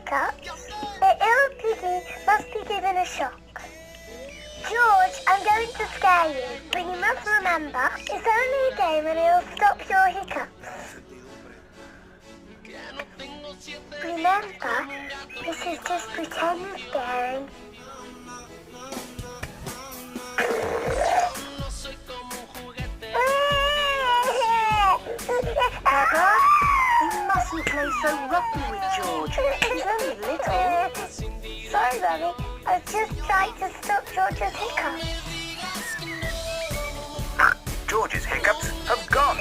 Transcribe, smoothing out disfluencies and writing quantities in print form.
hiccups. The ill piggy must be given a shock. George, I'm going to scare you, but you must remember, it's only a game and it'll stop your hiccups. Remember, this is just pretend scaring. Peppa, you mustn't play so roughly with George. He's only little. Sorry, Mummy. I was just trying to stop George's hiccups. George's hiccups have gone.